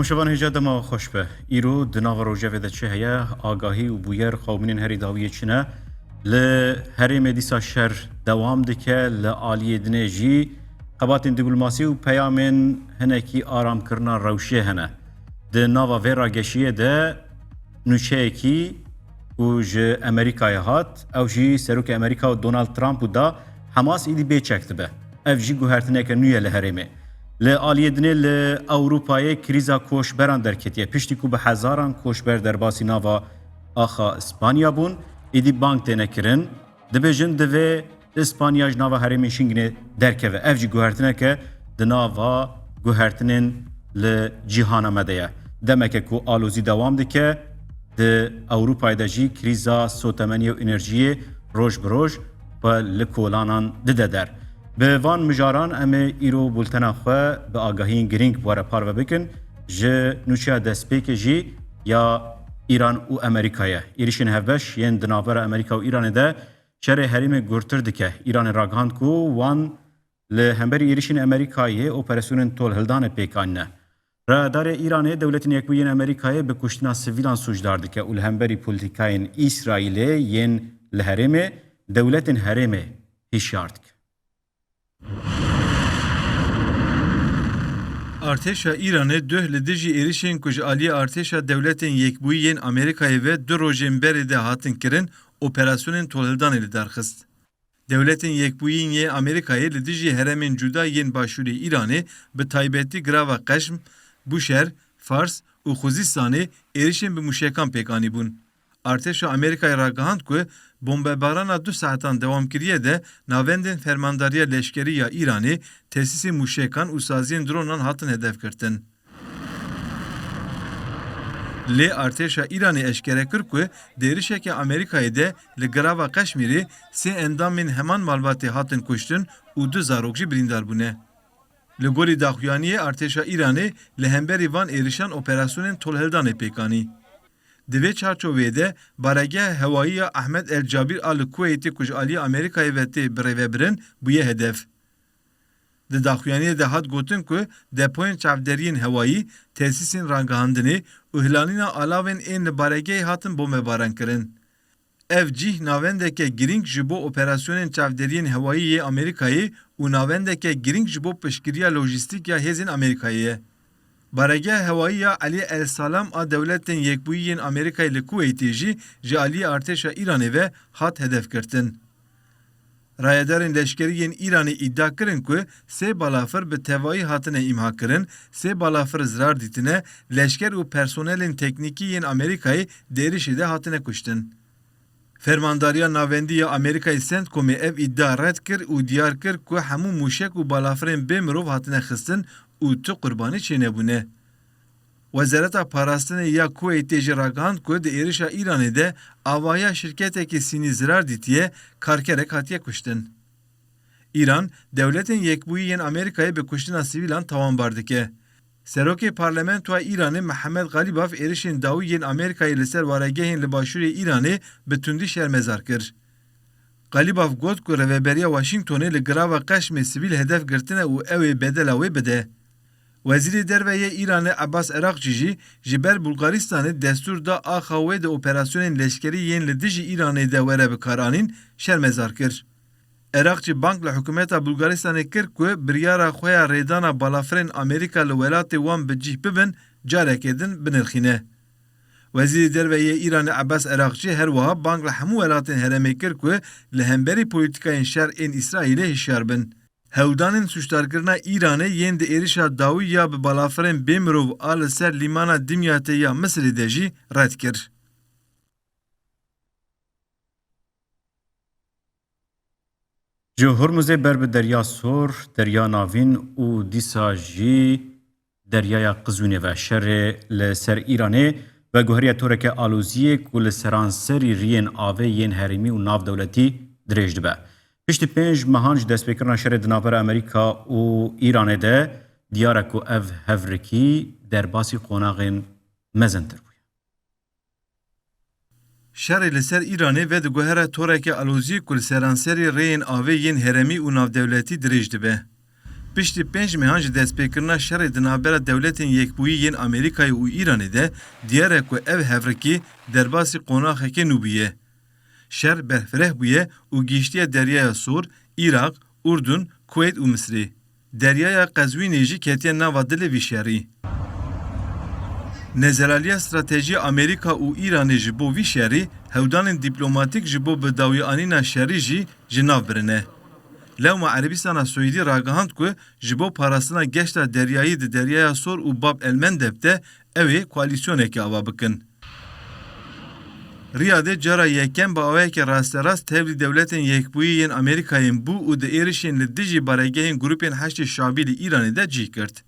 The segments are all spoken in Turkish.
تماشاوان هجا دما خوش به ایرو دناو روژه وده چه هیا آگاهی و بویر خوابنین هری داویه چنه ل هری مدیسا شر دوام دکه ل آلیه دنه جی قباتین دیپلماسی و پیامین هنکی آرام کرنا روشه هنه ده ناوا ویرا گشیه ده نوچه کی و جه امریکای هات او جی سروک امریکا و دونالد ترامپ و دا حماس ایدی بیچکت به اف جی گوهرتنه که نویه لهرمه لآلیه دنه لأوروپای کریزا کوشبران درکتیه پشتی کو به هزاران کوشبر در باسی ناوا آخا اسپانیا بون ایدی بانک تنه کرن دبیجن دوی اسپانیاج ناوا هرمی شنگنه درکه و اف جی گوهرتنه که دناوا گوهرتنین لجیهانا مدهیه دمکه کو آلوزی دوام دکه ده اوروپای دا جی کریزا سوتمنی و انرژی روش بروش و لکولانان ده در به وان مجاران امه ایرو بولتنا خواه به آگاهین گرینگ بواره پارو بکن جه نوچیا دسپیک جی یا ایران و امریکایه ایریشین هفبش ین دنابر امریکا و ایران ده شر حریم گرتر دکه ایران راگهاند کو وان لهمبری ایریشین امریکایه اپراسیون تول هلدان پیکانه رادار ایران دولتین یکوین امریکایه به کشتنا سویلان سوجدار دکه و لهمبری پولیتیکاین اسرائیلی ین لحریم دولتین حریم هشیارد که ارتشا ایران ده لدیجی ایریشین کج آلی ارتشا دولتین یکبویین امریکای و دو روزین بری ده هاتن کرن اپراسیون تولدان لی درخست. دولتین یکبویین یه امریکای لدیجی هرمین جدایین باشوری ایرانی به تایبتی گراو قشم، بوشهر، فارس و خوزستانی ایریشین به مشکان پیکانی بون. ارتشا امریکای راگهاند که بمباران 2 ساعتان دوام کریه ده ناوندین فرمانداری لشکری یا ایرانی تاسیس موشکان و سازین درونان هاتن هدف کرتن. لی ارتشا ایرانی اشکره کرد که دیرشه که امریکای ده لگراو قشمیری 3 اندامین همان مالباتی هاتن کشتن و 2 زاروکجی بریندار بونه. لگوری داخویانی ارتشا ایرانی لهمبری وان ایریشان اپراسیون تولهلدان پیکانی. دوی چارچوبه ده بارگه هوایی احمد الجابیر آل کویتی کج آلی امریکای وقتی بروی برن بویه هدف. ده داخویانی ده هات گوتن که دپوین چافدرین هوایی تاسیسین رانگهاندنی و هلانینا علاوین این بارگه هاتن بومه باران کرن. اف جی ناونده که گرینگ جبو اپراسیون چافدرین هوایی امریکایی و ناونده که گرینگ جبو پشکریا لوجستیک یا هزین امریکایی. بارگه هوایی علی السلام آ دولتین یکبویین امریکای لکویتی جی علی ارتشا ایرانی و هات هدف کرتن. رایدارین لشکریین ایرانی ادعا کرن که 3 بالافر به توایی هاتن امها کرن، 3 بالافر زرار دیتنه، لشکر و پرسونلین تکنیکیین امریکای دیریشیده هاتنه کشتن. فرمانداریا ناوندی امریکای سنت کومی اف ادعا رد کر و دیار کر که همو موشک و بالافرین بمروف هاتنه خستن و تو قربانی چه نبونه. وزارت پاراستن یا کویتی جراگاند که ده ایرشا ایرانی ده آوایا شرکتی که سینی زرار دیتیه کارکرک هاتیه کشتن. ایران دولتین یکبویین امریکای به کشتن سیویلان توان برده که. سروک پارلمنتو ایرانی محمد غالیباف ایرشین داویین امریکای لسر وارگهین لباشوری ایرانی به تندی شرمزار کرد. غالیباف گوت که رویبریا واشنگتونی لگراو قشم سیویل هدف گرتنه و اوی بدلاوی بده. وزیر درویه ایران عباس عراقچی جبر بلغارستان دستور دا آخوی د اپراسیون لشکری ین لدیجی ایرانی دا وره بکارانین شرمزار کرد. عراقچی بانک لحکومت بلغارستان کرد که بریارا خویا ریدانا بالافرین امریکا لولات وان بجیه ببن جاره کدن بنرخینه. وزیر درویه ایران عباس عراقچی هر وها بانک لحمو ولاتین هرمی کرد که لهمبری پولیتیکاین شر این اسرائیل هشیار بن. هودانین سوشتارکرنا ایرانه یند ایریشا داوی یا به بالافرین بیمرو آل سر لیمانا دمیاته یا مصر دجی رد کرد. جو هرمزه بر به دریا سور، دریا ناوین و دیسا جی دریای قزوینه و شر لسر ایرانه و گوهری تورک آلوزیه کل سرانسری رین آوه ین هرمی و ناو دولتی درشد به. پشت 5 مهانج دست بکرنا شر دنابر امریکا و ایران ده دیارک و اف هفرکی در باسی قوناغین مزنتر بوید. شر لسر ایرانی و دگوهره تورک آلوزی کل سرانسری رین آوه ین هرمی و ناو دولتی درشد به. Piştî 5 mehan ji destpêkirina şerê di navbera dewletên Yekbûyî yên Amerîkayê û Îranê de diyare ku ev hevrekî derbasî qonaxekê nû bûye. Şer berfireh bûye û gîştiye Deryaya Sor, Îraq, Urdun, Kuweyt û Misrê. Deryaya Qezwînê jî ketiye nava dilê vî şerî. Nezeraliya stratejî Amerîka û Îranê ji bo vî şerî, hewdanên dîplomatîk ji bo bidawîanîna şerî jî ji nav birine. Lewma Erebistana Swêdî ragihand ku ji bo parastina geşta deryayî di Deryaya Sor û Bab el Mendeb de ew ê koalîsyonekê ava bikin. Riyadê cara yekem bi awayekî rasterast tevlî dewletên Yekbûyî yên Amerîkayên bû û di êrişên li dijî baregehên grûpên Heştê Şabii li Îranê de cih kirt.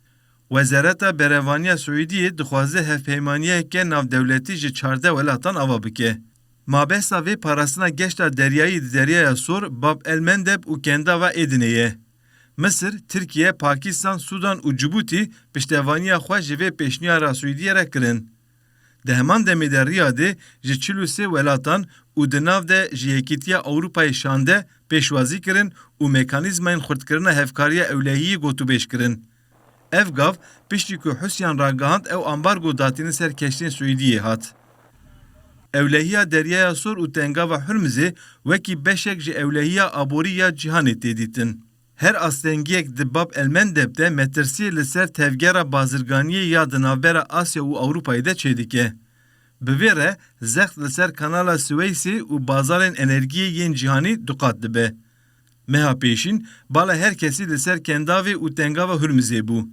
Wezareta Berevaniya Swêdiyê dixwaze hevpeymaniyeke navdewletî ji 14 welatan ava bike. Mabehsa vê parastina geşta deryayî di Deryaya Sor, Bab el Mendeb û Kendava Êdineyê. Misir, Tirkiye, Pakistan, Sudan û Cibûtî piştevaniya xwe ji vê pêşniyara Swêdiyê re kirin. Di heman demê de Riyadê ji 43 welatan û di nav de ji Yekîtiya Ewropayê şande pêşwazî kirin û mekanîzmayên xurtkirina hevkariya ewlehiyî gotûbêj kirin. Ev gav piştî ku Husyan ragihand ew ambargo datîne ser keştên Swêdiyê hat. Ewlehiya Deryaya Sor û Tengava Hurmuzê wekî beşek ji ewlehiya aborî ya cîhanê tê dîtin. Her astengiyek di Bab el Mendeb de metirsiyê li ser tevgera bazirganiyê ya di navbera Asya û Ewropayê de çêdike. Bi vê re zext li ser kanala Swêysê û bazarên enerjiyê yên cîhanî duqat dibe. Meha pêşîn bala her kesî li ser Kendavê û Tengava Hurmuzê bû.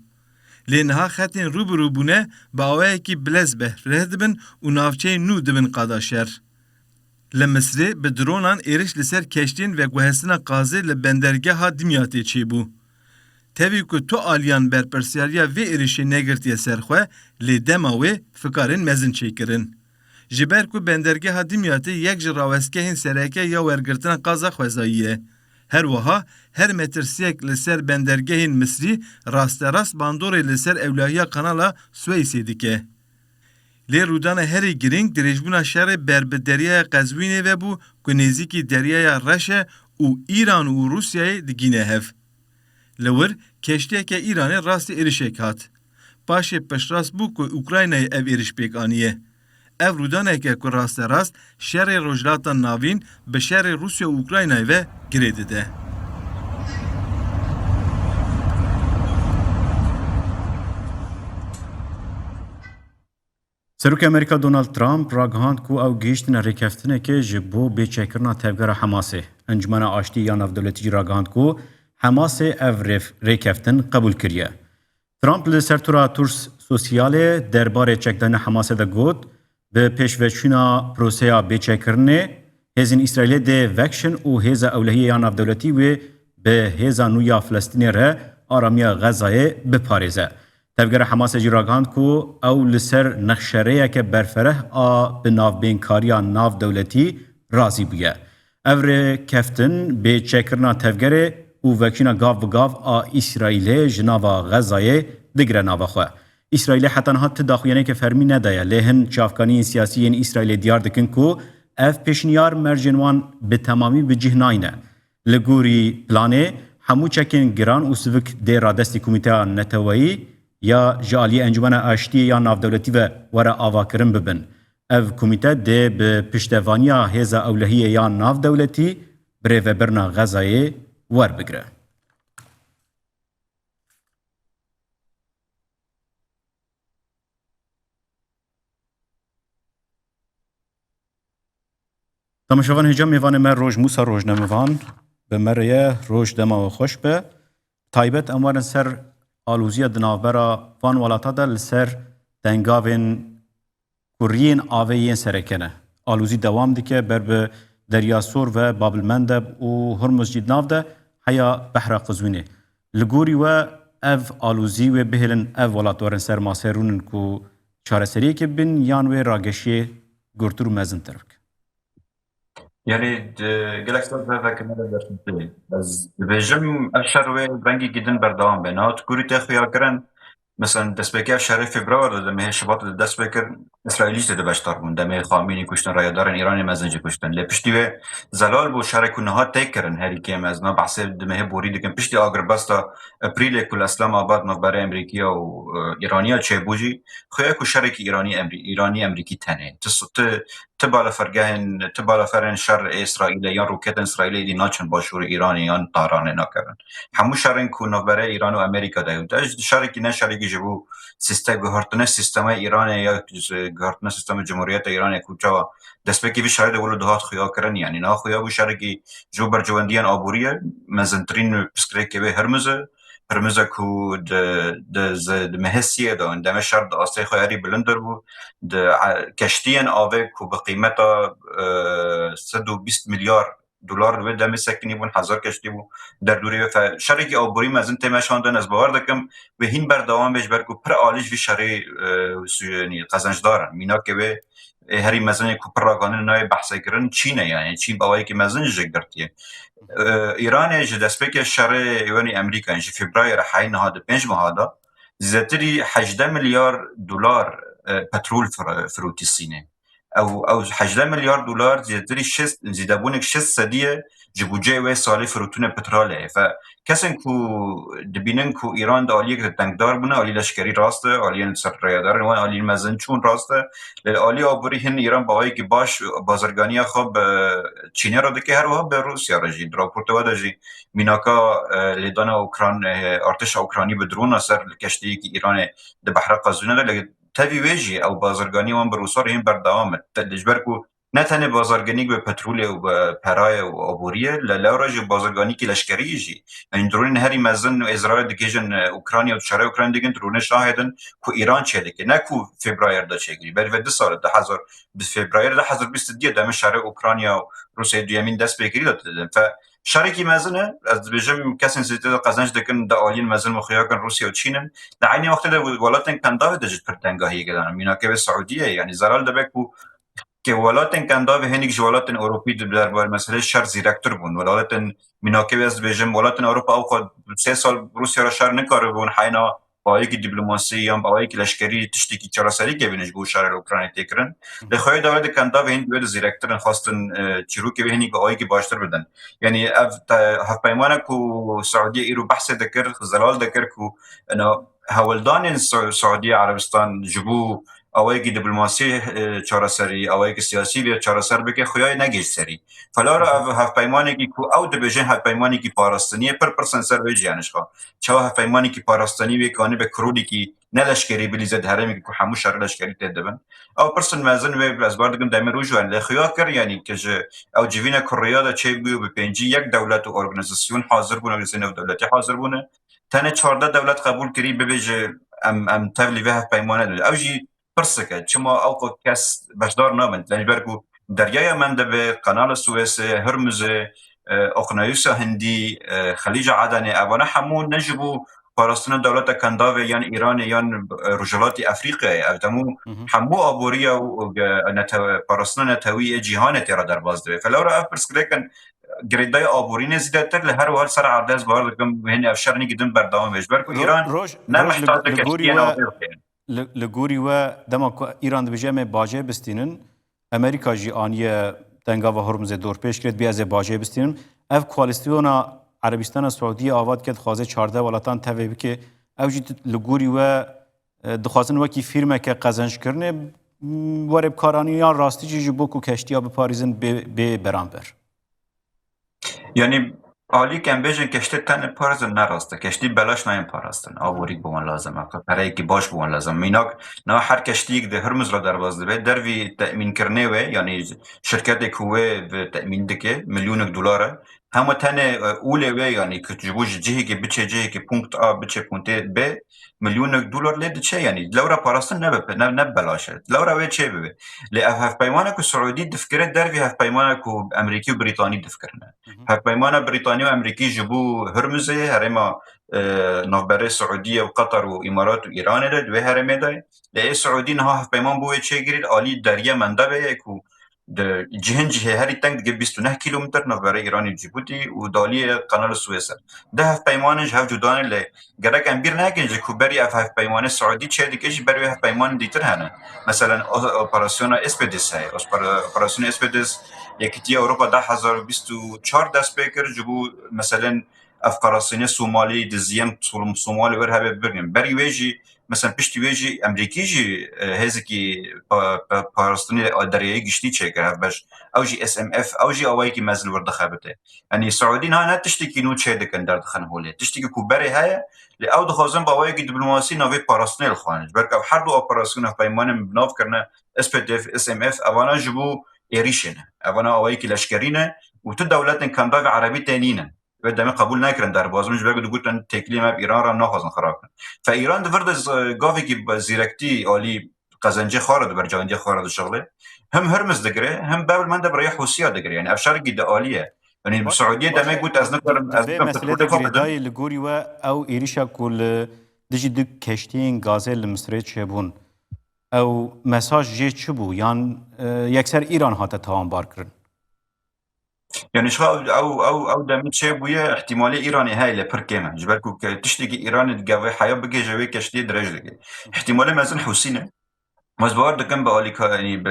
Lê niha xetên rûbirûbûne bi awayekî bilez berfireh dibin û navçeyên nû dibin qada şer. Li Misrê bi dronan êriş li ser keştên ve guhestina qazê li bendergeha Dimyatê çêbû. Tevî ku tu aliyan berpirsiyariya vê êrişê negirtiye ser xwe, lê dema wê fikarên mezin çêkirin. Ji ber ku bendergeha Dimyatê yek ji rawestgehên sereke ya wergirtina qaza xwezayî ye. Her wiha her metirsiyek li ser bendergehên Misrî rasterast bandorê li ser ewlahiya kanala Swêysê dike. Lê rûdana herî giring dirêjbûna şerê ber bi Deryaya Qezwînê vebû ku nêzîkî Deryaya Reşe û Îran û Rûsyayê digîne hev. Li wir keştiyeke Îranê rastî êrişek hat. Paşê piştrast bû ku Ukraynayê ev êriş pêk aniye. Ev rûdaneke ku rasterast şerê rojhilatan navîn bi şerê Rûsya û Ukraynayê ve girê dide. Serokê Amerîka Donald Trump ragihand ku ew gihîştina rêkeftinekê ji bo bêçekirina tevgera Hemasê. Encumena Aştî ya Navdewletî jî ragihand ku Hemasê ev rêkeftin qebûl kiriye. Trump li ser tura Turs Sosyalê derbarê çekdanîna Hemasê de got, bi pêşveçûna proseya bêçekirinê, hêzên İsraîlê dê vekşin û hêza ewlehiyê ya navdewletî wê bi hêza nû ya Filistînê re aramiya Xezayê biparêze. Tevgera Hemasê jî ragihand ku ew li ser nexşereyeke berfereh a bi navbênkariya navdewletî razî bûye. Ev rêkeftin bêçekirina tevgerê û vekşîna gav bi gav a İsraîlê ji nava Xezayê digire nava xwe. İsraîlê heta niha ti daxuyaneke fermî nedaye, lê hin çavkaniyên siyasî yên İsraîlê diyar dikin ku ev pêşniyar mercên wan bi temamî bi cih nayîne. Li gorî planê hemû çekên giran û sivik dê radestî komîteya Neteweyî ya ji aliyê Encumena Aştî ya Navdewletî ve were avakirin bibin. Ev komîte dê bi piştevaniya hêza ewlehiyê ya navdewletî birêvebirina Xezayê werbigire. Tamaşavan hêca mêvanê me roj Musa rojnemivan bi me re ye roj dema we xweş be. Taybet em warin ser alûziya di navbera van welata de li ser dengavên kuriyên avê yên serekene. Alûzî dewam dike ber bi Derya Sor ve Bab el Mendeb û Hurmuz jî nav de heya behra Qizwînê. Li gorî we ev alûzî wê bihêlin ev welatwarin ser masê rûnin ku çareseriyekê bin yan wê rageşiyê gurtur û mezintir bike. Yani gelek sor ve kemale dersin. Az dibêjim ev şer wê rengî gidin berdewam be. Navt kurî te xuya kirin مثلا دست بکر شهر فبراير دمه شباط دست بکر اسرائیلی ده بشتر بون دمه خامینی کشتن رایدارن ایرانی مزنج کشتن لی پشتی و زلال بو شهر کنها تکرن هری که مزنا بحث دمه بوری دکن پشتی آگر بستا اپریل کل اسلام آباد نوبره امریکا و ایرانیا چه بوجی خویا کو شهر کی ایرانی امریکی تنه تبالا فرگهن تبالا فرن شر اسرائیل یا روکت اسرائیلی دی ناچن باشور ایرانی یا طاران نکردن همو شهرن کو نوبره ایران و امریکا ده و شهر کی نه شهر کی جبو سیستم گهارتنه سیستم ایران یا گهارتنه سیستم جمهوریت ایران کوچا دست به کی شهر دولت دهات خیا کردن یعنی نه خیا بو شهر کی جو برجواندیان آبوریه مزنترین پسکره که به هرمزه کو د مهسیه ده اندام شهر د آسای خیاری بلندر بو د کشتیان آوه کو به قیمت 120 میلیارد دلار و دم سکنی بون 1000 کشتی بو در دوری و شرکی آبوری مزن تماشاندن از باور دکم و هین بردوام بهش برگو پر آلیش وی شری یعنی قزنج دارن مینا که به هری مزن کو پر راگانه نای بحث کردن چینه یعنی چین باوی که مزن جگرتیه ایران جه دست بک شر یعنی امریکا جه فبراير حین هاد 5 ماه زیاتری 18 میلیارد دلار پترول فروتی سینه او 18 میلیارد دلار زیاتری 6 زیدابونک 6 صدیه جبوجه و سالی فروتون پتراله ف کسن کو دبینن کو ایران د عالی تنگدار بونه عالی لشکری راسته عالی سرایدار و عالی مزن چون راسته عالی آبوری هن ایران باوی که باش بازرگانی خوب چینی را دکه هر وها به روسیا را جی راپورت و دجی میناکا لیدان اوکراین ارتش اوکراینی به درون اثر کشتی که ایران د بحر قزوینه ده تاوی ویجی او بازرگانی وان بروسار هم بردوام تدجبر کو نه تنه بازرگانی به پترول و به پرای و آبوریه للاراج بازرگانی که لشکری جی این درون هری مزن و اسرائیل دیگهن اوکراینیا و شرای اوکراین دیگن درون شاهدن کو ایران چه دیگه نه کو فبراير ده چگری بر ود سال 2000 فبراير 2020 دیگه دم شرای اوکراینیا و روسیه دیامین دست بگیری دادن ف شرکی مزنه از بجم کسین سیده قزنج دکن د آلین مزن مخیاکن روسیه و چینن در عین وقت ده ولاتن کنداوه دجت پرتنگاهی گدن مینا که به سعودیه یعنی زلال ده بکو که ولاتن کنداوه هنیک جوالاتن اروپی درباره مسئله شر زیرکتر بون ولاتن مینا که از بجم ولاتن اروپا او خود 3 سال روسیه را شر نکاره بون حینا با یک دیپلماسی یا با یک لشکری تشتیکی چراسری که بینش بو شر اوکراین تکرن لخوای دولت کنداوه هند بود زیرکترن خواستن چیرو که بهنی با که باشتر بدن یعنی هف پیمانه کو سعودی ایرو بحث دکر زلال دکر کو انا هولدان سعودی عربستان جبو اوای که دیپلماسی چارەسەری اوای که سیاسی به چارەسەر بکه خوای نگیش سری فلا را هف پیمانی که کو او د بجن هف پیمانی که پاراستانی پر سنسر وی جانش خو چا هف پیمانی که پاراستانی به کانه به کرودی که نلشکری بلیزد هرمی که همو شر لشکری تدبن او پرسن مازن و از باردگم دمر وجوان لخیا کر یعنی که او جوینا کوریادا چه بیو به پنجی یک دولت و ارگانیزاسیون حاضر بونه لسنه دولتی حاضر بونه تنه 14 دولت قبول کری ببیج ام تبلی به پیمانه اوجی پرسکه چما او کس بشدار نامند لنجبرگو دریای منده به قنال سوئیس هرمز اقیانوس هندی خلیج عدن اوانه همون نجبو پاراستان دولت کنداوه یان ایران یان رجالات افریقیای او همو آبوریا و پاراستان نتوی جهان تیرا در باز دوه فلورا افرسکریکن گریدای آبورین زیادتر لهر و هر سر عرض بار دکم هنی افشارنی گدن بردام وجبر کو ایران نه محتاج کشتیه لگوری و دما ایران دبیجه باجه بستینن امریکا جی آنیه دنگا و هرمز دور پیش کرد بیازه باجه بستینن اف کوالیسیونا عربستان سعودی آواد کرد خوازه 14 ولاتان توی بکه او جی لگوری و دخوازن وکی فیرمه که قزنج کرنه ورب کارانیان راستی جی بوکو کشتی ها بپاریزن به برانبر یعنی عالی کم بیشن کشتی تن پارستن نراسته کشتی بلاش نایم پاراستن آوری بوان لازمه برای که باش بوان لازم میناک نه هر کشتی ده هرمز را در باز ده در وی تأمین کرنه و یعنی شرکت کوه و تأمین دکه میلیون دلاره همه تن اوله و یعنی که جبوج جهی که بچه جهی که پونکت آ بچه پونکت ب میلیون دلار لید چه یعنی لورا پاراستن نه بلاشه لورا و چه به ل هف پیمانه کو سعودی دفکره در وی هف پیمانه کو امریکی و بریتانی دفکرنه هف پیمانه بریتانی و امریکی جبو هرمز هرما نوبره سعودیه و قطر و امارات و ایران ده و هرمه ده ل سعودی نه هف پیمان بو چه گرید عالی دریا منده به کو جهنجی هری تنگ دیگه 29 کیلومتر نوبره ایرانی جیبوتی و دالی قنال سوئیس ده هف پیمانش هف جدانه ل گرک امبیر نگن جو کوبری هف پیمان سعودی چه دیگه بری هف پیمان دیتر هنه مثلا اپراسیون اسپیدس های اپراسیون اسپیدس یکیتی اروپا 10,024 دست بکر جبو مثلا افقاراسیون سومالی دزیم سومالی ور هبه بریم بری ویجی مثلا پشتی ویجی امریکی جی هزکی پاراستنی دریایی گشتی چه کرد باش او جی اس ام اف او جی اوایی کی مزل ورد خابته یعنی سعودی نه تشتکی نو چه دکن در دخن هوله تشتکی کوبری های ل او دخوازن با اوایی کی دیپلماسی نوی پاراستنی الخوانج برک او هر دو اپراسیون پیمان بناف کرنه اس پی دی اف اس ام اف اوانا جبو ایریشنه اوانا اوایی کی لشکرینه و تو دولت کنداو عربی تانینه و دمی قبول نکردن در بازمش بگو گفتن تکلیم اب ایران را نخواستن خراب کنن فایران دورد از گاوی که زیرکتی عالی قزنجه خارد بر جاندی خارد شغله هم هرمز دگره هم بابل من برای حوسیا دگره یعنی افشار گید عالیه یعنی سعودیه دمی گفت از نکردم از به مسئله گریدای لگوری و او ایریشا کل دجی دو کشتین گازه لمصره چه بون او مساج جه چه بو یان یکسر ایران هاته تاوان بار کرن يعني شغا او دمي شي بويا احتمالي ايراني هاي لبركيما جبالكو تشتكي ايران تقاوي حياه بقي جوي كشتي درجه احتمالي مازن حسينه مزبار دكان باليكا يعني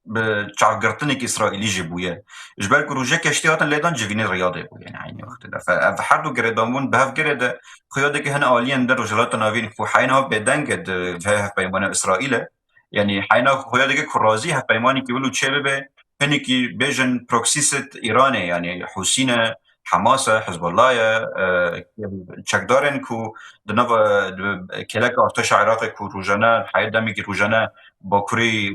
بتشعقرتنك اسرائيلي جبويا جبالكو روجا كشتي هاتن ليدان جيفيني رياضي يعني عيني وقت ده فحدو جريدامون بهف جريده خيادك هنا اليان در رجلات نافين فو حينها بدنجد في بيمان اسرائيل يعني حينا خيادك كرازي هف بيماني كيقولوا تشيبه هنكي بيجن بروكسيست ايراني يعني حوسينا حماس حزب الله چکدارن کو دنوا کلک ارتش عراق کو روزانه حیات دمی که روزانه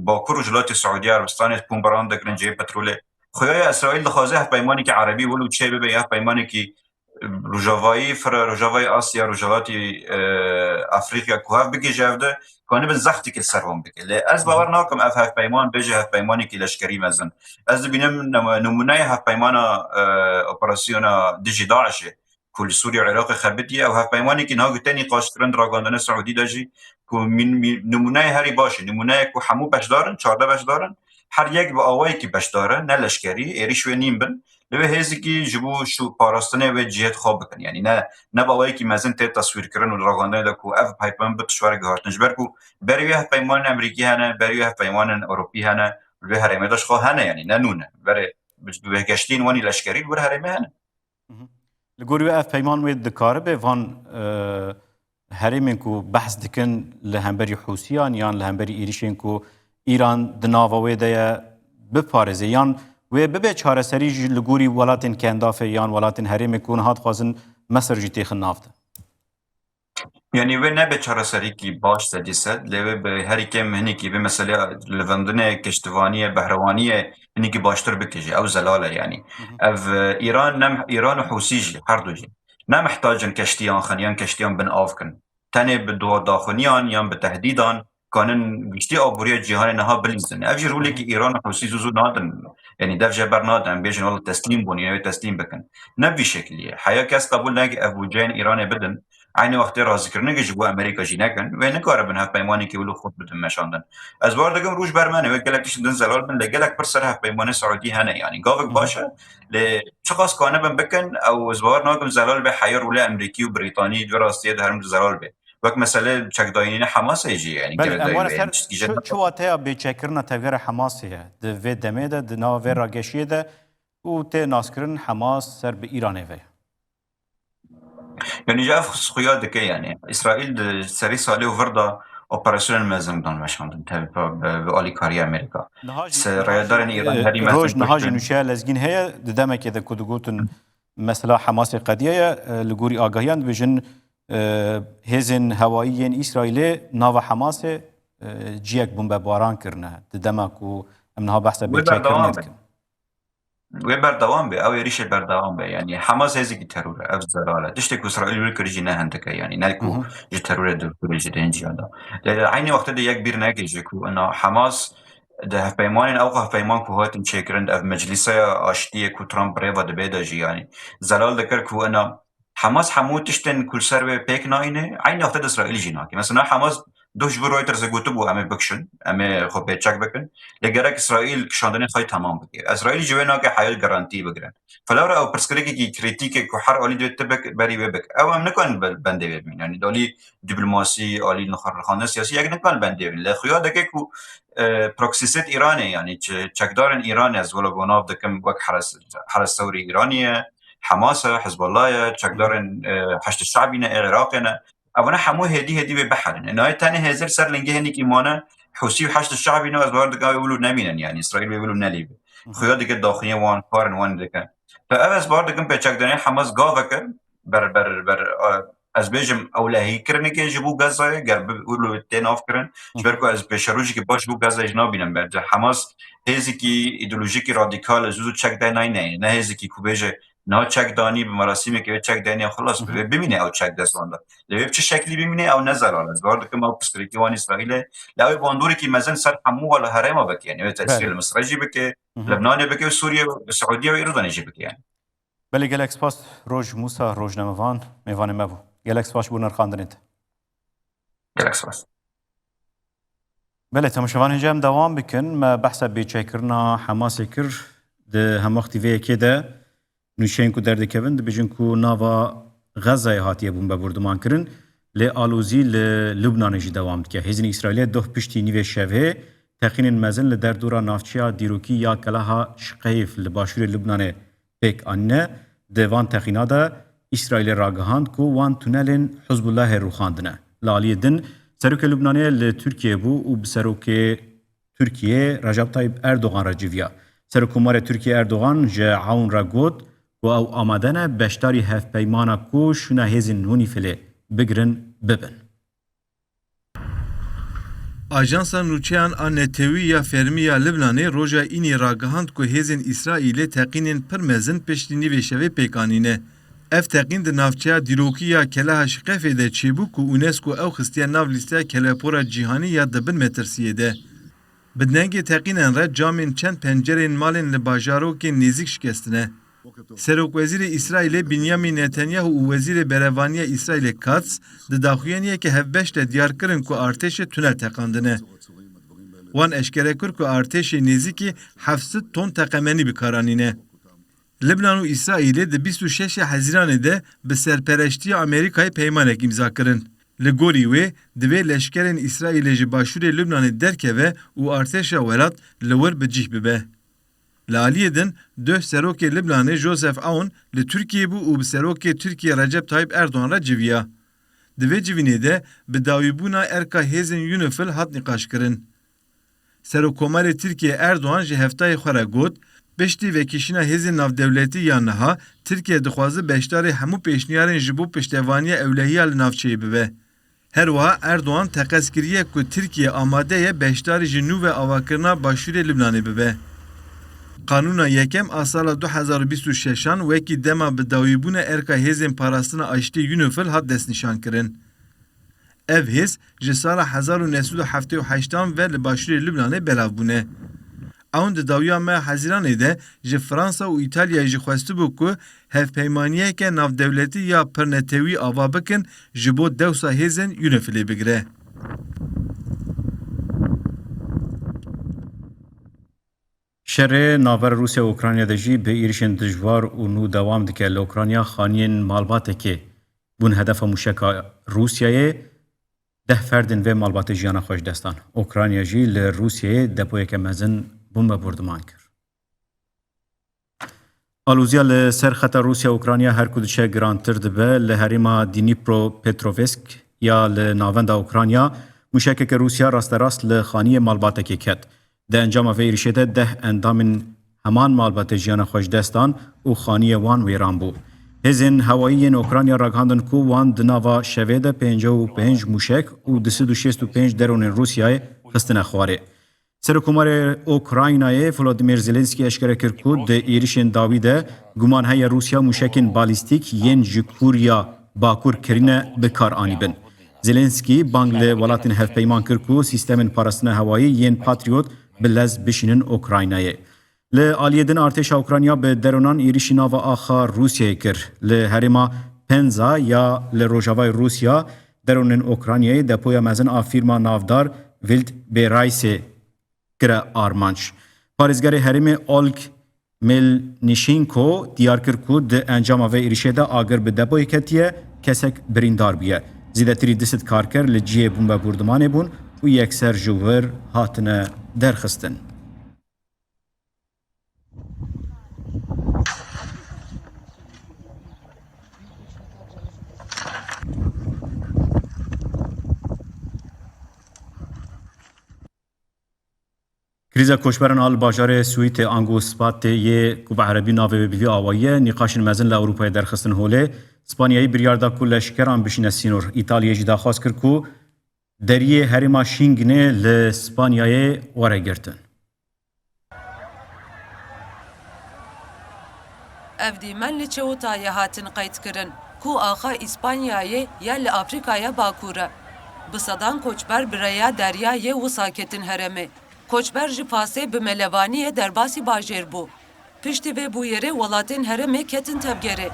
باکور جلات سعودی عربستان بمباران دکرن جای پترول خویای اسرائیل دخوازه هف پیمانی که عربی ولو چه به هف پیمانی که روجاوای آسیا روجاواتی افریقیا کو هف بگی جوده کنه به زختی که سرم بگه لی از باور ناکم هف پیمان بجه هف پیمانی که لشکری مزن از ببینم نمونه هف پیمان اپراسیون دیجی داعشه كل سوريا وعراق خربتي او هف بيماني كي نهاجو تاني قاش كرند راغاندنا سعودي داجي كو من نمونه هري باشه نمونه كو حمو باش دارن 14 باش دارن هر یک با آوایی که باش داره نه لشکری ایریش و نیم بن لبه هزی که جبو شو پاراستنه و جهت خواب بکن یعنی نه با آوایی که مزن ته تصویر کردن و راغاندنه دا کو اف پایپان بتشوار گهارتن جبر کو بری هف پیمان امریکی هنه بری هف پیمان اروپی هنه به هرمه داش خو هنه یعنی نه نونه بره به گشتین وانی لشکری بر هرمه هنه لگوری اف پیمان وید دکاره به وان هرمین کو بحث دکن لهمبری حوسیان یان لهمبری ایریشین کو ایران دناوه ده بپارزه یان و ببه چاره سری لگوری ولاتین کندافه یان ولاتین هرمین کون هات خوازن مصر جی تیخن نافته يعني وين نبي شهر سريكي باش سديسد لو بهري كم هنيكي بمثلا لفندنة كشتوانية بهروانية هنيكي باشتر بكجي أو زلالة يعني أف إيران نم إيران وحوسيجي هردوجي نم محتاجن كشتيان خنيان كشتيان بن آفكن تاني بدو داخنيان يان بتهديدان كانن گشتی آبوری جهان نها بلیزن افجر رولی که ایران و حوثی زوزو نادن یعنی دف جبر نادن بیشن والله تسلیم بون یعنی تسلیم بکن نبی شکلیه حیا کس قبول نگه ابو جین ایران بدن عین وقتی راضی کردن که جو امریکا جی نکن و نکاره بن هف پیمانی که ولو خود بدن مشاندن از بار دگم روش برمنه و گلکش دن زلال بن لگلک پر سر هف پیمان سعودی هنه یعنی گاوک باشه ل چقاس کانه بن بکن او از بار ناگم زلال به حیا روله امریکی و بریتانی دو راستیه درم زلال به وقت مسألة چکداینین حماس ایجی یعنی بله اموال سر چو واتیا بیچکرنا تغییر حماسیه ده و دمه ده ناو و راگشیه ده و ته ناسکرن حماس سر به ایرانه وی يعني جاء في خياد كي يعني إسرائيل سري صالح وفردا أوبراسيون مازن دون مشان بأولي كاريا أمريكا ريادار إيران هذه مثلا روج نهاجي نشيا لازجين هي دمك كده كده قلتن مثلا حماس قضية لجوري آگاهيان بيجن هزن هوائيين إسرائيل ناو حماس جيك بمباران كرنا دمك ومنها بحث بيتشكل نتكلم بردوام به او ریشه بردوام به یعنی حماس هزی کی ترور اف زلاله دشت کو اسرائیل ول کریجی نه هندکه یعنی نه کو ج ترور د کریجی دنجی ادا عین وقت ده یک بیر نگیجه کو انا حماس ده پیمان او پیمان کو هاتن چیکرند اف مجلس اشتی کو ترامپ ریوا د بيدا جی یعنی زلال دکر کو انا حماس حموتشتن کل سر به پیک ناینه عین وقت اسرائیل جینا که مثلا حماس دوش بو رویترز گوتو بو امه بکشن امه خو پیچک بکن لگرک اسرائیل کشاندن خواهی تمام بگیر اسرائیل جوینا که حیات گارانتی بگیرن فلورا او پرسکریکی کی کریتیک کو هر اولی دوت بک بری بک او هم نکن بنده ببین یعنی دالی دیپلماسی اولی نخر خانه سیاسی یک نکن بنده ببین لخویا دکه کو پروکسیست ایرانه یعنی چکدارن ایران از ولا بناف دکم وک حرس ثوری ایرانیه حماس حزب الله چکدارن حشد الشعبی نه عراقنا اونا حمو هدی به بحرن انه تاني هزر سر لنجه هنيك ايمانه حوسي وحشد الشعبي نو از بارد قاوي يقولوا نمينن يعني اسرائيل بيقولوا نليب خيا ديك الداخليه وان قارن وان ديك فاس بارد كم بيتشك دني حماس قافك بر از بيجم اولهي كرني كي جيبو غزه قرب بيقولوا تين افكرن جبركو از بشروجي كي باش بو غزه جنابينن بعد حماس هزي كي ايديولوژيكي راديكال زوزو تشك داي نه هزي كي کوبيجه نه چک دانی به مراسمی که چک دانی خلاص ببینه او چک دستانده لبیب چه شکلی ببینه او نظر آن از بارد که ما پسکریکی وان اسرائیل لای باندوری که مثلا سر همو ولا حرم بک یعنی تأثیر مصرجی بک لبنان بک و سوریه و سعودیه و ایران جی بک یعنی بله گلکس پاس روز موسی روز نموان میوان مبو گلکس پاس بونر خواندنید گلکس پاس بله تماشاوان اینجا هم دوام بکن ما بحث بیچکرنا حماس کر ده هم وقتی وی که ده نوشین کو درد کبن دبیجن کو ناوا غزه هاتیه بوم بردمان کرن ل آلوزی ل لبنان جی دوام که هزین اسرائیل دو پشتی نیو شوه تقین مزن ل در دورا نافچیا دیروکی یا کلاها شقیف ل باشور لبنان پک انه دوان تقینا دا اسرائیل راگهاند کو وان تونلن حزب الله روخاندنه لالی دن سروک لبنان ل ترکیه بو و بسروک ترکیه رجب طیب اردوغان رجویا سرکومار ترکیه اردوغان جه عون را گوت و او آمدن بشتاری هف پیمانا کو شونه هزین نونی فله بگرن ببن. Ajansa Nûçeyan a Netewî ya Fermî ya Libnanê roja înê ragihand ku hêzên İsraîlê teqînên pir mezin piştî nîvê şevê pêkanîne. Ev teqîn di navçeya dîrokî ya Keleha Şiqefê de çêbû ku UNESCO ew xistiye nav lîsteya kelepora cîhanî ya dibin metirsiyê de. Bi dengê teqînên re camên çend pencerên malên li bajarokên nêzik şikestine. Serokwezîrê İsraîlê Binyamin Netanyahu û Wezîrê Berevaniya İsraîlê Katz di daxuyaniyekê hevbeş de diyar kirin ku artêşê tunel teqandine. Wan eşkere kir ku artêşê nêzîkî 700 ton teqemenî bikaranîne. Libnan û İsraîlê di 26 Hezîranê de bi serpereştiya Amerîkayê peymanek imza kirin. Li gorî wê divê leşkerên İsraîlê ji başûrê Libnanê derkeve û artêşa welat li wir bi cih bibe. Li aliyê din duh serokê Libnanê Joseph Aoun li Tirkiye bû û bi serokê Tirkiye Recep Tayyip Erdoğan re civiya. Di vê civînê de bi dawîbûna erka hêzên UNIFIL hat nîqaşkirin. Serokkomarê Tirkiye Erdoğan ji heftayê xwe re got, piştî vekişîna hêzên navdewletî ya niha, Tirkiye dixwaze beşdarê hemû pêşniyarên ji bo piştevaniya ewlehiya li navçeyê bibe. Her wiha Erdoğan teqez kiriye ku Tirkiye amade ye beşdarî ji nû ve avakirina başûrê Libnanê bibe. Kanûna yekem a sala 2026an wekî dema bi dawîbûna erka hêzên parastina aştî UNIFIL hat destnîşankirin. Ev hêz ji sala 1978 ve li başûrê Libnanê belav bûne. Ewn di dawiya me Hezîranê de ji Fransa û İtalyayê jî xwestibû ku hevpeymaniyeke navdewletî ya pirnetewî ava bikin ji bo dewsa hêzên UNIFILê bigire. شر ناور روسیا و اوکراینیا دجی به ایرشن دجوار و نو دوام دکه لوکراینیا خانین مالباته که بون هدف موشکا روسیای 10 فردن و مالبات جیانا خوش دستان. اوکراینیا جی لروسیای دپوی که مزن بون بردمان کر. آلوزیا لسر خطا روسیا و اوکراینیا هر کدوچه گرانتر دبه لحریما دینیپرو پترووسک یا لناوند اوکراینیا موشکه که روسیا راست راست لخانی مالباته که کد. ده انجام ویریشه ده 10 اندامن همان مالبات جیان خوش دستان و خانی وان ویران بو. هزین هوایی اوکراینیا راگهاندن کو وان دناوا شویده 55 موشک و 265 درون روسیای خستن خواره. سرکومار اوکراینای ولادیمیر زلنسکی اشکره کرد که ده ایریشن داویده گمان های روسیا موشکین بالیستیک ین جکوریا باکور کرینه بکار آنی بن. زلنسکی بانگل ولاتین هف پیمان کرد که سیستم پارستن هوایی ین پاتریوت بلز بشینن اوکراینایه. لآلیدن ارتش اوکراینیا به درونان ایریشینا و آخا روسیه کر. لحریما پنزا یا لروژاوای روسیا درونên Ukraynayê depoya mezin a fîrma navdar Wild Beeraysê kire armanc. Parêzgerê Herêmê Olg Melnîşenko diyar kir ku di encama vê êrişê de agir bi depoyê ketiye kesek birîndar bûye. Zêdetirî disit karker li ciyê bombebûrdimanê bûn û yekser ji wir hatine derxistin. Kriza koçberan al bajarê Swîtê Angospatê yê ku bi erebî navê bivî awayiye nîqaşên mezin li Ewropayê derxistin holê. Spanyayê biryar da ku leşkeran bişîne sînor. İtalyayê jî daxwaz kir ku deriyê herêma Şinginê li Spanyayê weregirtin. Ev dîmen li Çewotayê hatin qeydkirin ku axa İspanyayê ya li Afrikaya Bakur e. Bi sedan koçber bi rêya deryayê wisa ketin herêmê. Koçber ji pasê bi melevaniyê derbasî bajêr bû. Piştî vê bûyerê welatên herêmê ketin tevgerê.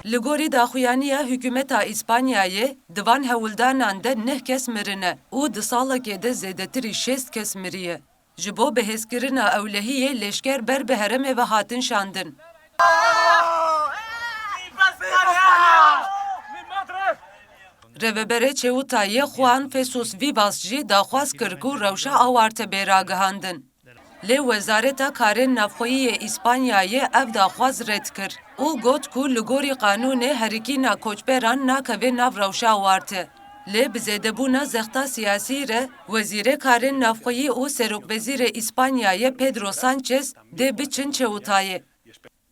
Li gorî daxuyaniya hikûmeta İspanyayê divan hewildanan de 9 kes mirine û di salekê de zêdetirî 6 kes miriye. Ji bo bihêzkirina ewlehiyê leşker ber bi herêmê ve hatin şandin. Rêveberê Çewotayê Juan Jesus Vivas jî daxwaz kir ku rewşa awarte bêragihandin. Lê Wezareta Karên Navxweyî yê İspanyayê ev daxwaz red kir û got ku li gorî qanûnê herikîna koçberan nakeve nav rewşa awarte. Lê bi zêdebûna zexta siyasî re Wezîrê Karên Navxweyî û Serokvezîrê İspanyayê Pedro Sanchez dê biçin Çewotayê.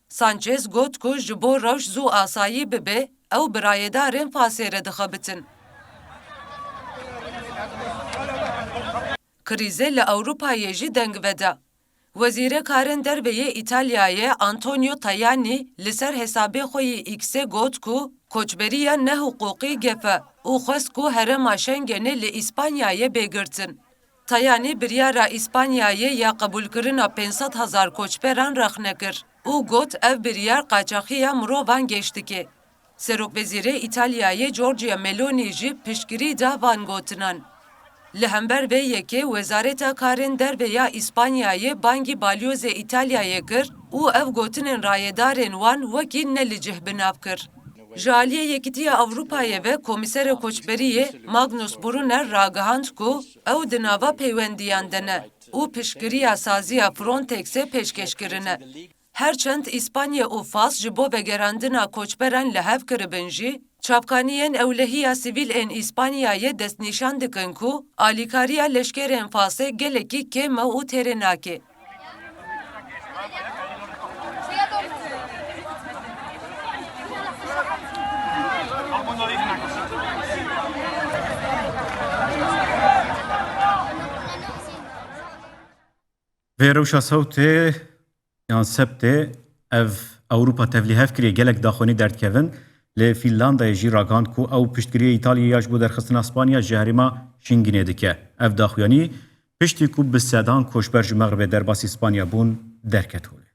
Sanchez got ku ji bo rewş zû asayî bibe ew bi rayedarên pasê re dixebitin. Krîzê li Ewropayê jî deng veda. Wezîrê Karên Derveyê İtalyayê Antonio Tajani li ser hesabê xwe yê X'ê got ku koçberiya nehiqûqî gef e û xwest ku herêma Schengenê li İspanyayê bêgirtin. Tajani biryara İspanyayê ya qebûlkirina 500,000 koçberan rexne kir û got ev biryar qaçaxiya mirovan geştikê. Serokvezîrê İtalyayê Giorgia Meloni jî piştgirî da van gotinan. Li hember vê yekê Wezareta Karên Derveya İspanyayê bangî balyozê İtalyayê kir û ev gotinên rayedarên wan wekî ne li cih binav kir. Ji aliyê Yekîtiya Ewropayê ve Komîserê Koçberiyê Magnus Brunner ragihand ku ew di nava peywendiyan de ne û piştgiriya saziya Frontexê pêşkêşkirine. Herçend İspanya û Fas ji bo vegerandina koçberan li hev kiribin jî, çapkaniyên ewlehiya sivîlên İspanyayê destnîşan dikin ku alîkariya leşkerên Fasê gelekî kêm e û têrê nake. Vê rewşa sewtê yan septê ev Ewropa tevlî kiriye gelek daxwenî derdkevin lê Fînlandayê jî ragihand ku ew piştgiriya İtalyayê ji bo derxistina Spanya ji herêma Şinginê dike. Ev daxuyanî piştî ku bi sedan koçber ji Megribê derbasî Spanya bûn derket holê.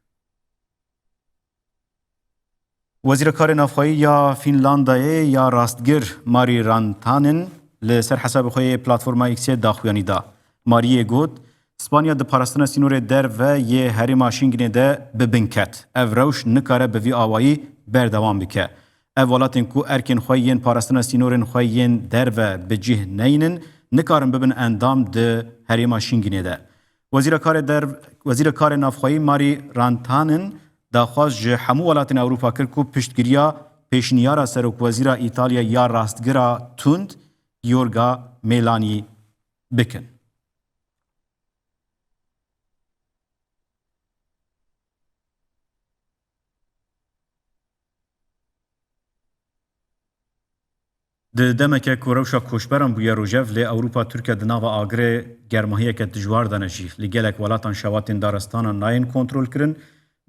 Wezîrkarê Navxweyî ya Fînlandayê ya rastgir Mari Rantanen li ser hesabê xwe yê platforma X'ê daxuyanî da. Mariye got Spanya di parastina sînorê derve yê herêma Şinginê de bibin ket. Ev rewş nikare bi vî awayî berdewam bike. Ev welatên ku erkên xwe yên parastina sînorên xwe yên derve bi cih neynin, nikarin bibin endam di herêma Şinginê de. Wezîrê Navxweyî Mari Rantanen daxwaz ji hemû welatên Ewropa kir ku piştgiriya pêşniyara Serokwezîra İtalya ya rastgira tund Giorgia Meloni bikin. Di demeke ku rewşa koçberan bûye rojev lê Ewropa Tirkiye di nava agirê germahiyeke dijwar dane jî. Li gelek welatan şewatên daristanan nayên kontrol kirin,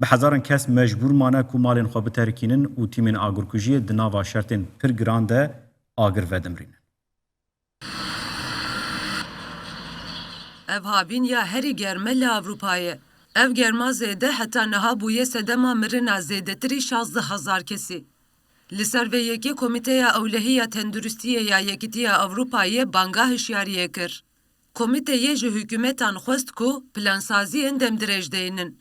bi hezaran kes mecbûr mane ku malên xwe biterkînin û tîmên agirkujiyê di nava şertên pir giran de agir vedimrînin. Ev havîn ya herî germe li Ewropayê. Ev germa zêde heta niha bûye sedema mirina zêdetirî 16,000 kesî. Li ser vê yekê Komîteya Ewlehiya Tenduristiyê ya Yekîtiya Ewropayê banga hişyariyê kir. Komîteyê ji hikûmetan xwest ku plansaziyên demdirêj deynin.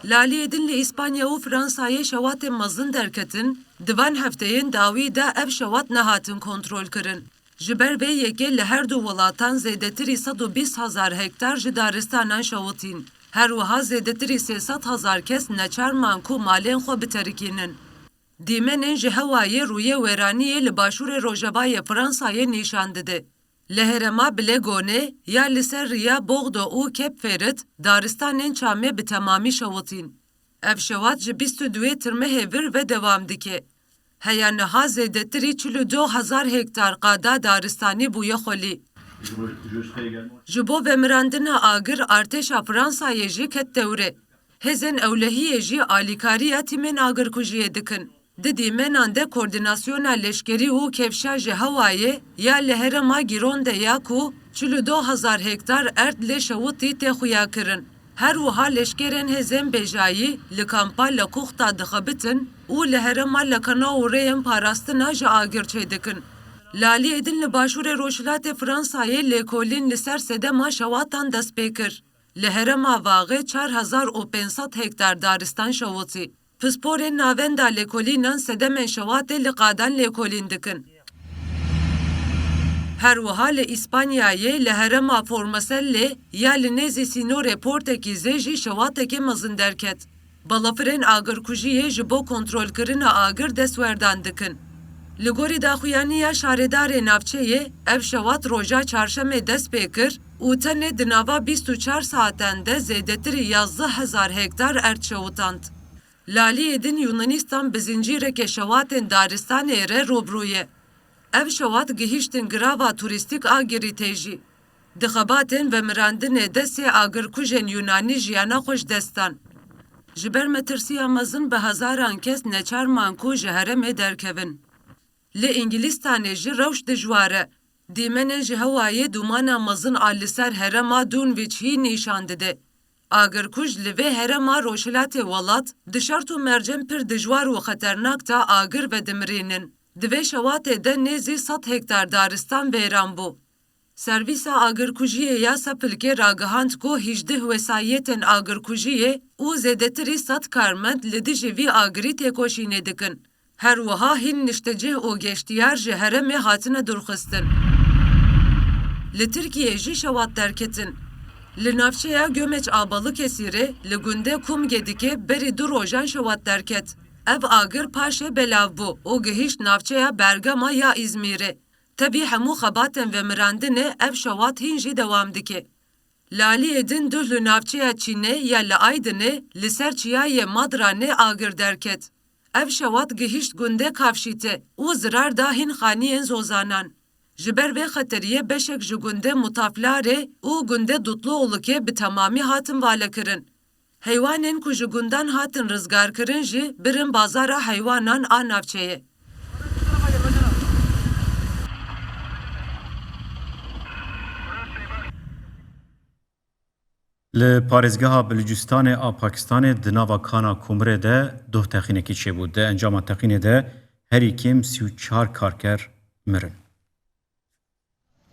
Laliyê din li İspanya û Fransayê şewatên mezin derketin, di van hefteyên dawî de ev şewat nehatin kontrol kirin. Ji ber vê yekê li her du welatan zêdetirî 120,000 hektar ji daristanan şewitîn. Her wiha zêdetirî 300,000 kes neçarman ku malên xwe biterikînin. Dîmenên ji hewayê rûyê wêraniyê li başûrê Rojavayê Fransayê nîşan dide. Li herêma Bilêgonê ya li ser riya Bordo û Kep Ferit daristanên çamê bi temamî şewitîn. Ev şewat ji 22 tirmehê vir ve dewam dike. Heya niha zêdetirî 42,000 hektar qada daristanî bûye xwelî. Ji bo vemirandina agir artêşa Fransayê jî ket dewre. Hêzên ewlehiyê jî alîkariya tîmên agirkujiyê dikin. Di dîmenan de koordinasyona leşkerî û kevşa ji hewayê ya li herêma Gironde ya ku 42,000 hektar erd lê şewitî tê xuya kirin. Her wiha leşkerên hêzên bêjayî li kampa Lekuxta dixebitin û li herêma Lekana û rêyên parastina ji agir çêdikin. Laliyê din li başûrê Rojhilatê Fransayê lêkolîn li ser sedema şewatan dest pê kir. Li herêma Vaxê 4,500 hektar daristan şewitî. Pisporên navenda lêkolînan sedemên şewatê li qadan lêkolîn dikin. Her wiha li İspanyayê li herêma Formoselê ya li nêzî sînorê Portekîzê jî şewatekê mezin derket. Balafirên agirkujiyê ji bo kontrolkirina agir destwerdan dikin. Li gorî daxuyaniya şarêdarê navçeyê, ev şewat roja çarşemê dest pê kir û tenê di nava 24 saaten de zêdetirî 11,000 hektar erd şewitand. Laliyê din Yunanistan bi zincîrekê şewatên daristanê re robrû ye. Ev şewat gihîştin girava turîstîk a girîtê jî. Di xebatên vemirandinê de sê agirkujên Yunanî jiyana xwe ji destan. Ji ber metirsiya mezin bi hezaran kes neçarman ku ji herêmê derkevin. Li İngilistanê jî rewş dijwar e. Dîmenên ji hewayê dûmana mezin a li ser herêma Dunwich nîşan dide. Agirkuj li vê herêma Rojhilatê welat di şert û mercem pir dijwar û xeternak ta agir ve dimirînin. Di vê şewatê de nêzî 100 hektar daristan vêran bû. Servîsa agirkujiyê ya Sepilkê ragihand ku 18 wesayetên agirkujiyê û zêdetirî 100 karmend li dijî vî agirî têkoşînê dikin. Her wiha hîn niştecih û geştiyar ji herêmê hatine durxistin. Li Tirkiyê jî şewat derketin. Li navçeya Gömeç a Balıkesirê li gundê Kumgedikê berî du rojan şewat derket. Ev agir paşê belav bû û gihîşt navçeya Bergama ya İzmîrê. Tevî hemû xebatên vemirandinê ev şewat hîn jî dewam dike. Laliyê din duh li navçeya Çînê ya li Aydinê li ser çiyayê Madranê agir derket. Ev şewat gihîşt gundê Kavşîtê û zirar da hîn xaniyên zozanan. Ji ber vê xeteriyê beşek ji gundê Mutaflarê û gundê Dutluolukê bi temamî hatin valekirin. Heywanên ku ji gundan hatin rizgarkirin jî birin bazara heywanan a navçeyê. Li Parêzgeha Bilûcistanê a Pakistanê di nava Kana Kumrê de duh texînekî çêbû. Di encama texînê de herî kêm 34 karker mirin.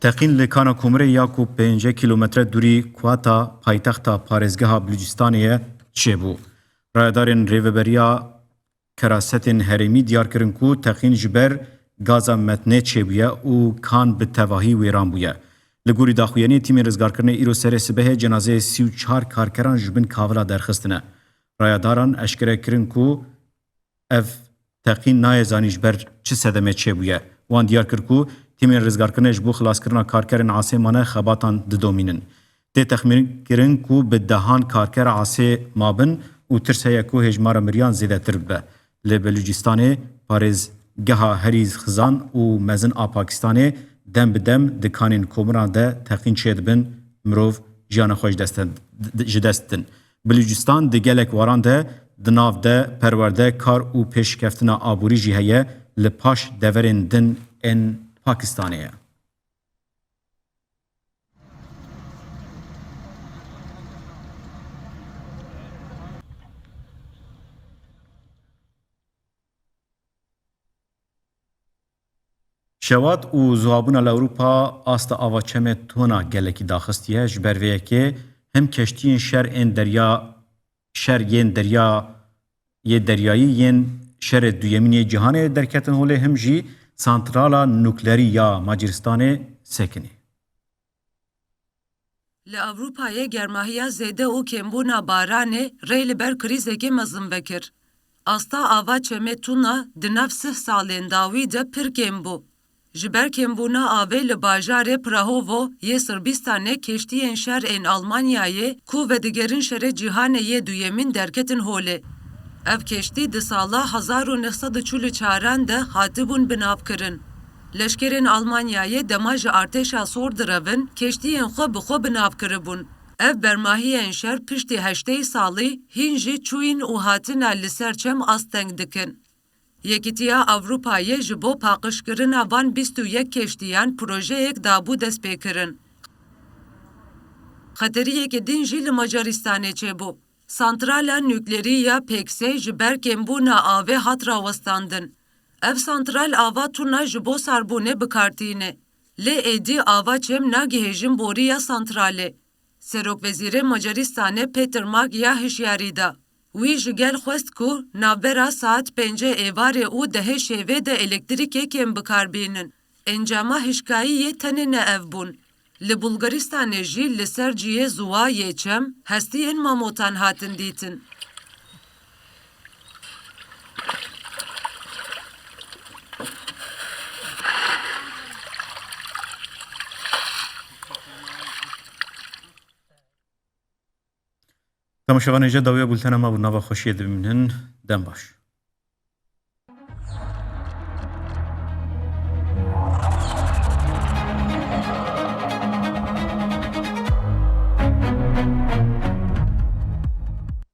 Texîn li Kana Kumrê ya ku 5 kilometre durî Kuata paytexta Parêzgeha Bilûcistanê çêbû. Rayedarên rêveberiya kerasetên herêmî diyar kirin ku texîn ji ber gaza metnê çêbûye û kan bi tevahî wêran bûye. Li gorî daxuyanî tîmên rizgarkirinê îro serê sibehê cenazeyê 34 karkeran ji bin kavila derxistine. Rayadaran eşkere kirin ku ev teqîn nayê zanî ji ber çi sedemê çêbûye. Wan diyar kir ku tîmên rizgarkirinê ji bo xilaskirina karkerên asê mane xebatan didomînin. Tê texmîn kirin ku bi dehan karker asê mabin û tirs heye ku hejmara miriyan zêdetir bibe. Li Belûcistanê parêzgeha herî xizan û mezin a Pakistanê dem bi dem di kanên komiran de teqîn çê dibin mirov jiyana xwe ji dest din. Belûcistan di gelek waran de di nav de perwerde kar û pêşkeftina aborî jî heye li paş deverên din ên Pakistanê ye. Şewat û zuhabûna li Ewropa asta avaçeme tona gelekî daxistiye ji ber vê yekê hem keştiyên şer yên deryayî yên şerê duyemînê cîhanê derketin holê hem jî santrala nuklerî ya Macaristanê sekinî. Li Avrupayê germahiya zêde û kêmbûna baranê rê li ber krîzekê mezin vekir. Asta ava çemetûna di nav 30 salên dawî de pir kêm bû. Ji ber kêmbûna avê li bajarê Prahovo yê Sırbistanê keştiyên şer ên Almanyayê ku vedigerin şerê cîhanê yê duyemîn derketin holê. Ev keştî di sala 1944 de hatibûn binavkirin. Leşkerên Almanyayê dema ji artêşa sor direvin, keştiyên xwe bi xwe binavkiribûn. Ev bermahiyên şer piştî heştê salî hîn jî çûyîn û hatina li ser çem asteng dikin. Yekîtiya Avrupayê ji bo paqijkirina van 21 keştiyan projeyek dabû destpêkirin. Xeteriyekê din jî li Macaristanê çêbû. Santrala nüklerî ya Pêksê ji ber kêmbûna avê hat rawestandin. Ev santral ava tuna ji bo sarbûnê bikartîne. Lê êdî ava çem nagihêjin boriya santralê. Serokwezîrê Macaristanê Peter Mag ya hişyarî da. Wî ji gel xwest ku navbera saet 5 êvarê û 10 şêvê de elektrîkê kêm bikarbînin. Encama hişkayiyê tenê ne ev bûn. Li Bulgaristanê jî li ser ciyê zuwa yê çem hestiyên mamotan hatin dîtin. Temaşevanê ji dawiya bûltena me bû nava xweşiyê dibînin dem baş.